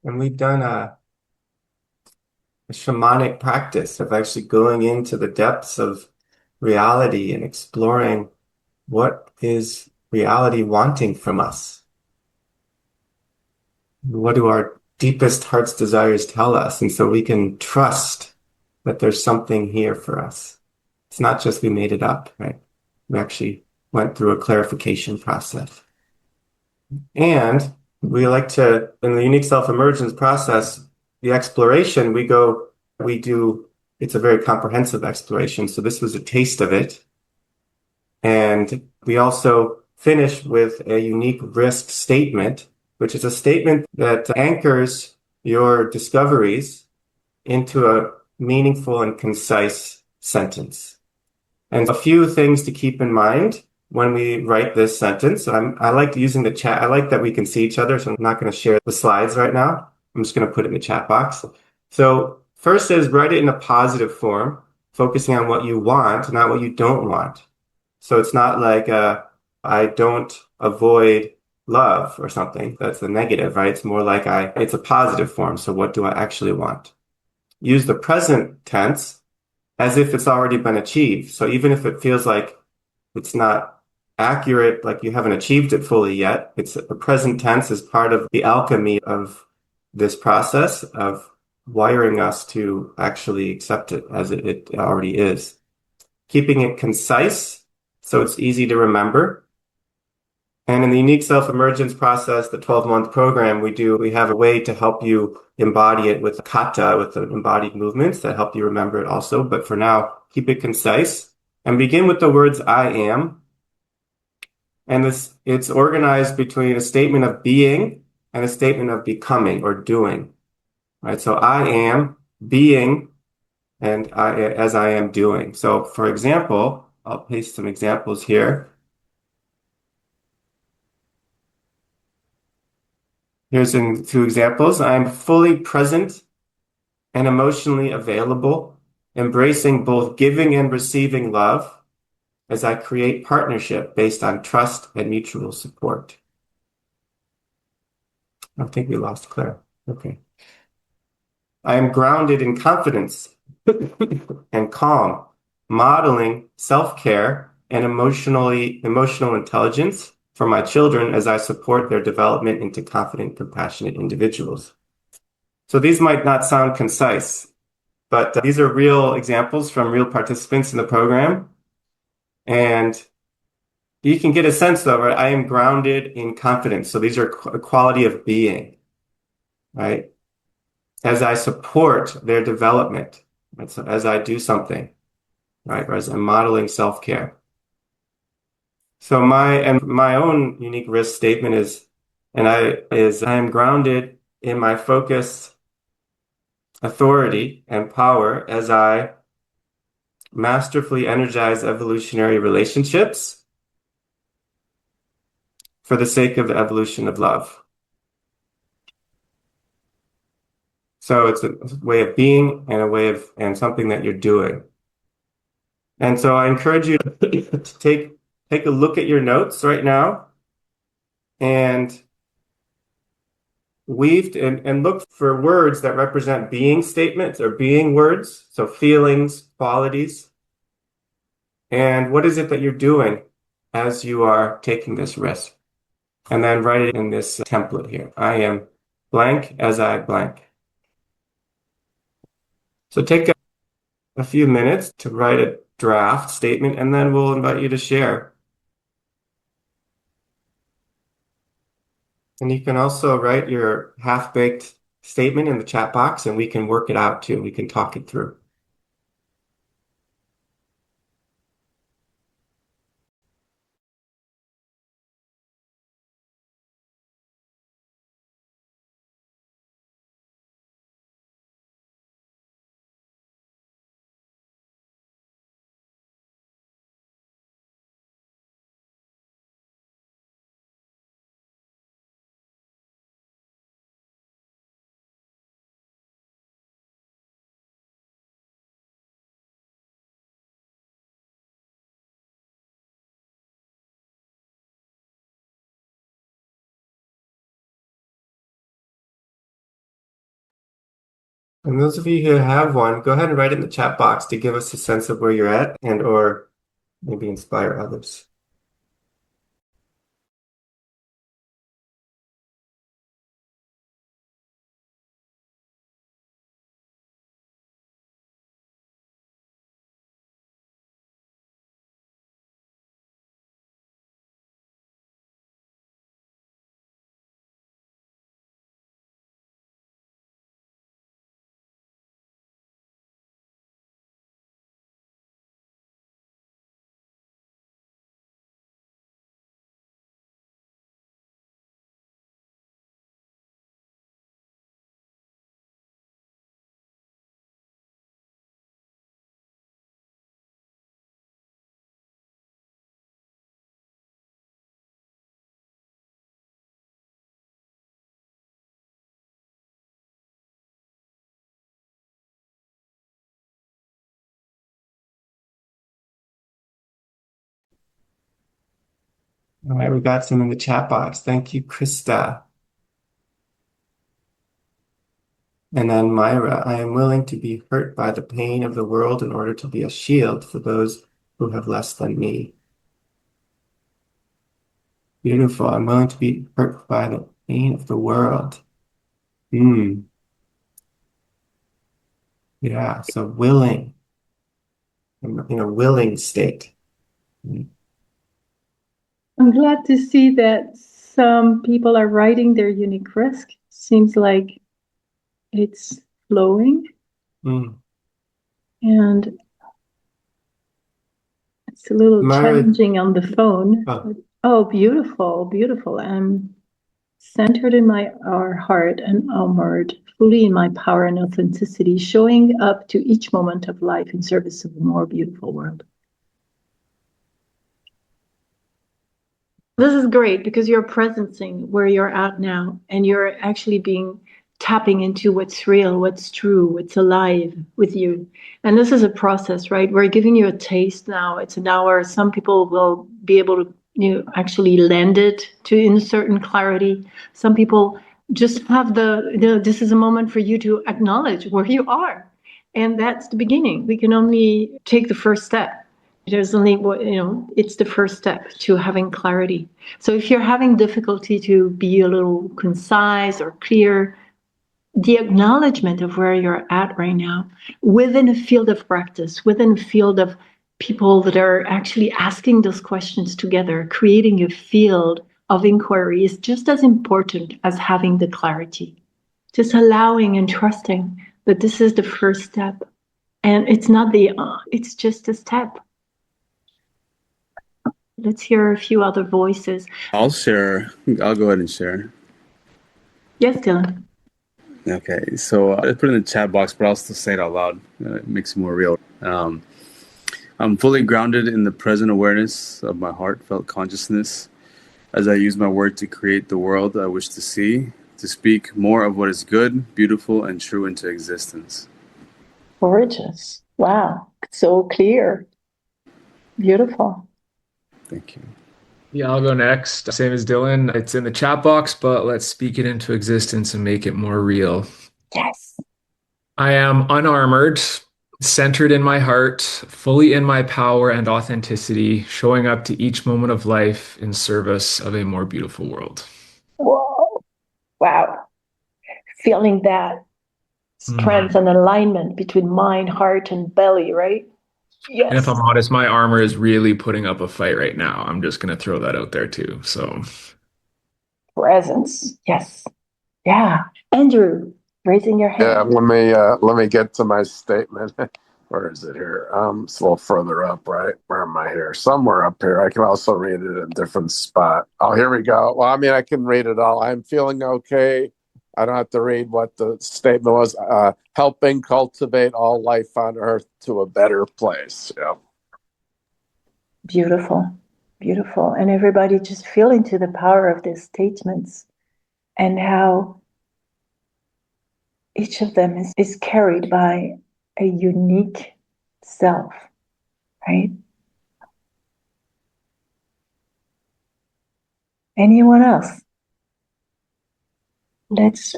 And we've done a shamanic practice of actually going into the depths of reality and exploring what is reality wanting from us. What do our deepest heart's desires tell us? And so we can trust that there's something here for us. It's not just we made it up, right? We actually went through a clarification process. And we like to, in the unique self-emergence process, the exploration, we do, it's a very comprehensive exploration. So this was a taste of it. And we also finish with a unique risk statement, which is a statement that anchors your discoveries into a meaningful and concise sentence. And a few things to keep in mind when we write this sentence. I like using the chat. I like that we can see each other, so I'm not going to share the slides right now. I'm just going to put it in the chat box. So first is write it in a positive form, focusing on what you want, not what you don't want. So it's not like I don't avoid love or something. That's the negative, right? It's more like it's a positive form. So what do I actually want? Use the present tense as if it's already been achieved. So even if it feels like it's not accurate, like you haven't achieved it fully yet, it's the present tense is part of the alchemy of this process of wiring us to actually accept it as it already is. Keeping it concise so it's easy to remember. And in the unique self-emergence process, the 12-month program, we have a way to help you embody it with kata, with the embodied movements that help you remember it also. But for now, keep it concise and begin with the words I am. And it's organized between a statement of being and a statement of becoming or doing. Right? So I am being and as I am doing. So for example, I'll paste some examples here. Here's two examples. I'm fully present and emotionally available, embracing both giving and receiving love as I create partnership based on trust and mutual support. I think we lost Claire. Okay. I am grounded in confidence and calm, modeling self-care and emotional intelligence for my children as I support their development into confident, compassionate individuals. So these might not sound concise, but these are real examples from real participants in the program. And you can get a sense of it. I am grounded in confidence. So these are a quality of being, right? As I support their development, right? So as I do something, right? Or as I'm modeling self-care. So my own unique risk statement I am grounded in my focus, authority, and power as I masterfully energize evolutionary relationships for the sake of the evolution of love. So it's a way of being and and something that you're doing. And so I encourage you to take a look at your notes right now and and look for words that represent being statements or being words. So feelings, qualities. And what is it that you're doing as you are taking this risk? And then write it in this template here. I am blank as I blank. So take a few minutes to write a draft statement, and then we'll invite you to share. And you can also write your half-baked statement in the chat box, and we can work it out too. We can talk it through. And those of you who have one, go ahead and write it in the chat box to give us a sense of where you're at and or maybe inspire others. All right, we got some in the chat box. Thank you, Krista. And then Myra, I am willing to be hurt by the pain of the world in order to be a shield for those who have less than me. Beautiful. I'm willing to be hurt by the pain of the world. Yeah, so willing, in a willing state. I'm glad to see that some people are writing their unique risk. Seems like it's flowing. Mm. And it's a little Myra, challenging on the phone. Oh, beautiful, beautiful. I'm centered in our heart and armored, fully in my power and authenticity, showing up to each moment of life in service of a more beautiful world. This is great because you're presencing where you're at now, and you're actually tapping into what's real, what's true, what's alive with you. And this is a process, right? We're giving you a taste now. It's an hour. Some people will be able to actually lend it to in a certain clarity. Some people just have this is a moment for you to acknowledge where you are. And that's the beginning. We can only take the first step. There's only, it's the first step to having clarity. So if you're having difficulty to be a little concise or clear, the acknowledgement of where you're at right now within a field of practice, within a field of people that are actually asking those questions together, creating a field of inquiry is just as important as having the clarity. Just allowing and trusting that this is the first step. And it's not it's just a step. Let's hear a few other voices. I'll share. I'll go ahead and share. Yes, Dylan. Okay, so I put it in the chat box, but I'll still say it out loud. It makes it more real. I'm fully grounded in the present awareness of my heartfelt consciousness as I use my word to create the world I wish to see, to speak more of what is good, beautiful, and true into existence. Gorgeous. Wow. So clear. Beautiful. Thank you. Yeah, I'll go next. Same as Dylan. It's in the chat box, but let's speak it into existence and make it more real. Yes. I am unarmored, centered in my heart, fully in my power and authenticity, showing up to each moment of life in service of a more beautiful world. Whoa. Wow. Feeling that strength and alignment between mind, heart, and belly, right? Yes. And if I'm honest, my armor is really putting up a fight right now. I'm just going to throw that out there too. So presence. Yes. Yeah. Andrew, raising your hand. Yeah, let me get to my statement. Where is it here? It's a little further up, right? Where am I here? Somewhere up here. I can also read it in a different spot. Oh, here we go. Well, I mean, I can read it all. I'm feeling okay. I don't have to read what the statement was. Helping cultivate all life on earth to a better place. Yeah. Beautiful. Beautiful. And everybody just feel into the power of these statements and how each of them is carried by a unique self, right? Anyone else? Let's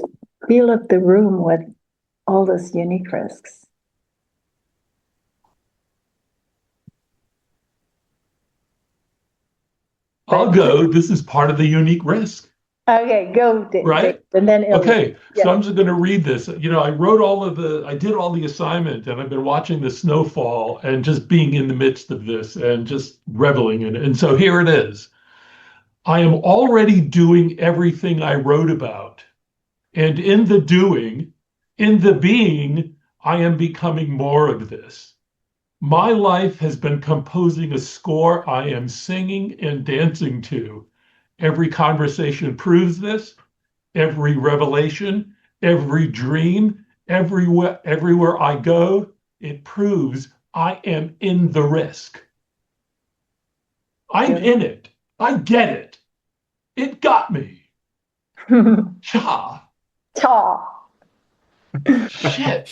fill up the room with all those unique risks? I'll go. This is part of the unique risk, Okay, go, right? Dave, and then Ilya. Okay, so Yeah. I'm just going to read this. You know, I did all the assignment, and I've been watching the snowfall and just being in the midst of this and just reveling in it. And so here it is. I am already doing everything I wrote about. And in the doing, in the being, I am becoming more of this. My life has been composing a score I am singing and dancing to. Every conversation proves this. Every revelation, every dream, everywhere I go, it proves I am in the risk. I'm in it. I get it. It got me. Cha. Cha. Shit.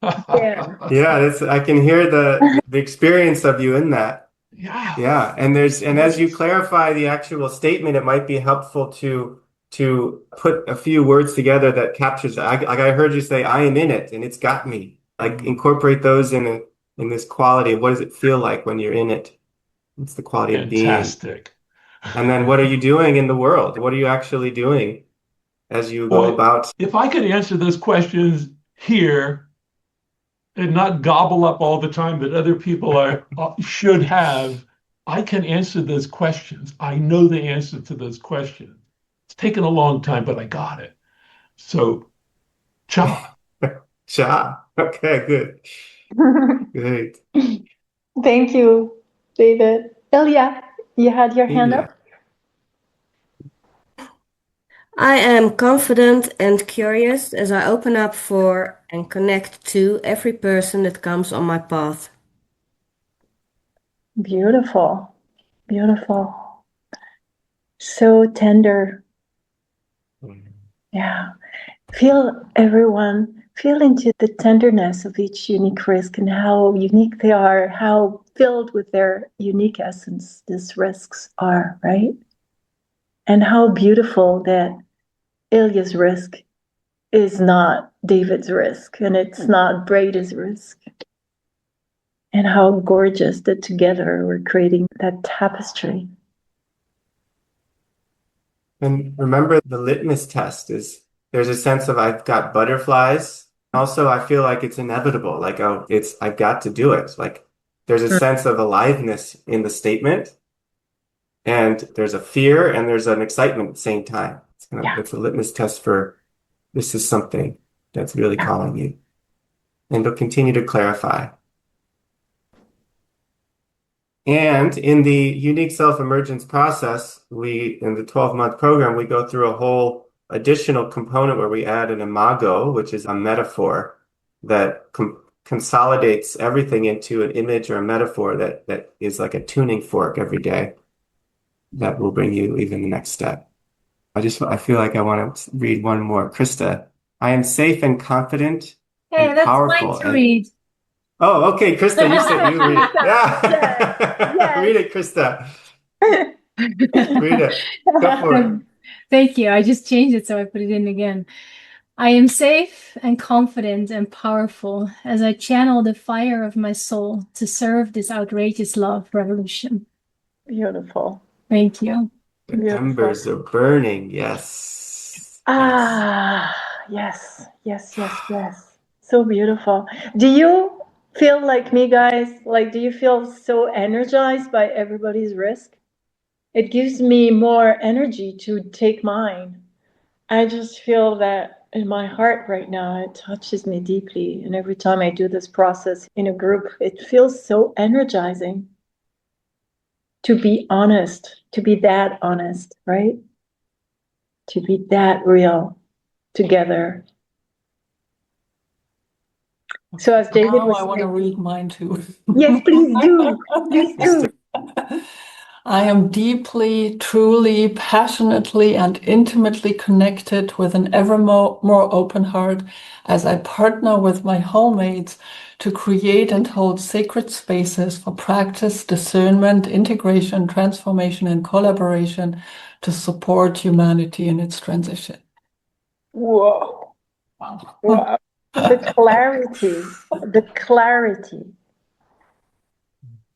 Yeah. Yeah, I can hear the experience of you in that. Yeah. Yeah, and as you clarify the actual statement, it might be helpful to put a few words together that captures it. Like I heard you say, "I am in it," and it's got me. Like incorporate those in this quality of what does it feel like when you're in it? It's the quality of being. Fantastic. And then what are you doing in the world? What are you actually doing as you go Boy, about? if I could answer those questions here and not gobble up all the time that other people should have, I can answer those questions. I know the answer to those questions. It's taken a long time, but I got it. So, cha. Cha. Okay, good. Great. Thank you, David. Ilya, you had your hand Yeah. up? I am confident and curious as I open up for and connect to every person that comes on my path. Beautiful. Beautiful. So tender. Yeah. Feel into the tenderness of each unique risk and how unique they are, how filled with their unique essence these risks are, right? And how beautiful that Ilya's risk is not David's risk and it's not Brady's risk. And how gorgeous that together we're creating that tapestry. And remember, the litmus test is there's a sense of I've got butterflies. Also, I feel like it's inevitable. Like, oh, I've got to do it. Like there's a sense of aliveness in the statement. And there's a fear and there's an excitement at the same time. It's a litmus test for this is something that's really calling you. And it'll continue to clarify. And in the unique self-emergence process, in the 12-month program, we go through a whole additional component where we add an imago, which is a metaphor that consolidates everything into an image or a metaphor that is like a tuning fork every day that will bring you even the next step. I feel like I want to read one more. Krista, I am safe and confident and powerful. Mine to read. Oh, okay, Krista, you said you read it. Yeah. Yes. Read it, Krista. Read it. Go for it. Thank you. I just changed it, so I put it in again. I am safe and confident and powerful as I channel the fire of my soul to serve this outrageous love revolution. Beautiful. Thank you. The embers are burning. Yes. Yes. So beautiful. Do you feel like me, guys? Like, do you feel so energized by everybody's risk? It gives me more energy to take mine. I just feel that in my heart right now. It touches me deeply. And every time I do this process in a group, it feels so energizing to be honest, to be that honest, right? To be that real together. So as David was I want to read mine too. Yes, please do. Please do. I am deeply, truly, passionately, and intimately connected with an ever more open heart as I partner with my wholemates to create and hold sacred spaces for practice, discernment, integration, transformation, and collaboration to support humanity in its transition. Whoa. Wow. Wow. The clarity,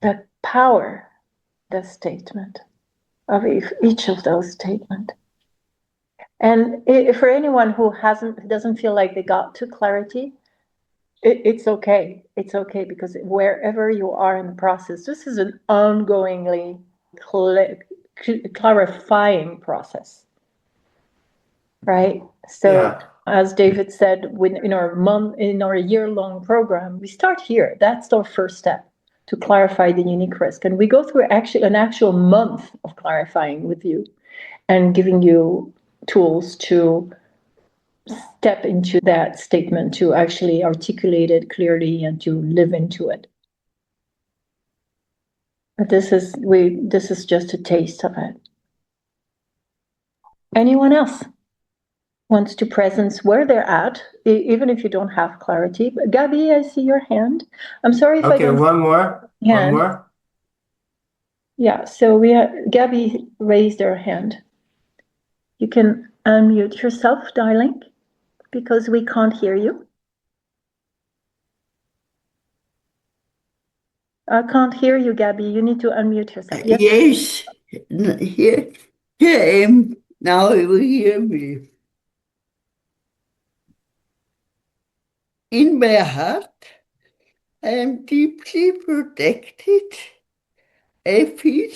the power, the statement of each of those statements. And for anyone who doesn't feel like they got to clarity, it's okay. It's okay, because wherever you are in the process, this is an ongoingly clarifying process, right? So, Yeah. as David said, in our year-long program, we start here. That's our first step, to clarify the unique risk, and we go through an actual month of clarifying with you and giving you tools to step into that statement, to actually articulate it clearly and to live into it. But this is just a taste of it. Anyone else wants to presence where they're at, even if you don't have clarity? But Gabby, I see your hand. I'm sorry if I Okay, don't. one more. Hand. One more. Yeah, so Gabby raised her hand. You can unmute yourself, darling, because we can't hear you. I can't hear you, Gabby. You need to unmute yourself. Yes, here I am. Now you will hear me. In my heart, I am deeply protected. I feel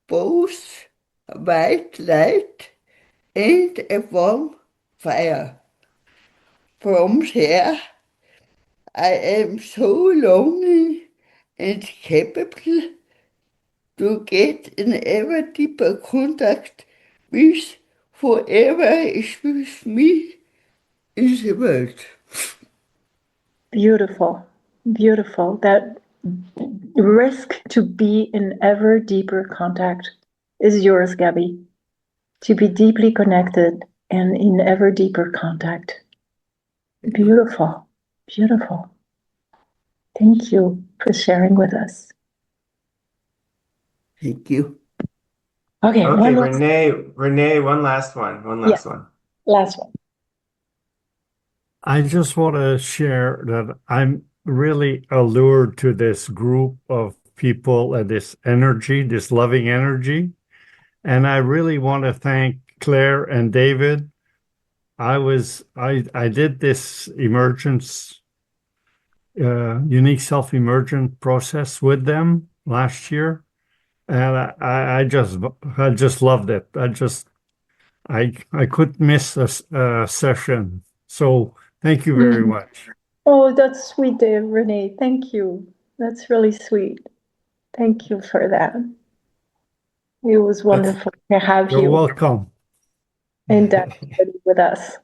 both a white light and a warm fire. From there, I am so longing and capable to get in ever deeper contact with whoever is with me in the world. Beautiful, beautiful. That risk to be in ever deeper contact is yours, Gabby. To be deeply connected and in ever deeper contact. Beautiful, beautiful. Thank you for sharing with us. Thank you. Okay, Renee, one last one. One last one. Last one. I just want to share that I'm really allured to this group of people and this energy, this loving energy. And I really want to thank Claire and David. I did this unique self-emergent process with them last year. And I just loved it. I couldn't miss a session. So thank you very much. Oh, that's sweet, Dave, Renee. Thank you. That's really sweet. Thank you for that. It was wonderful to have You're you welcome. in that with us.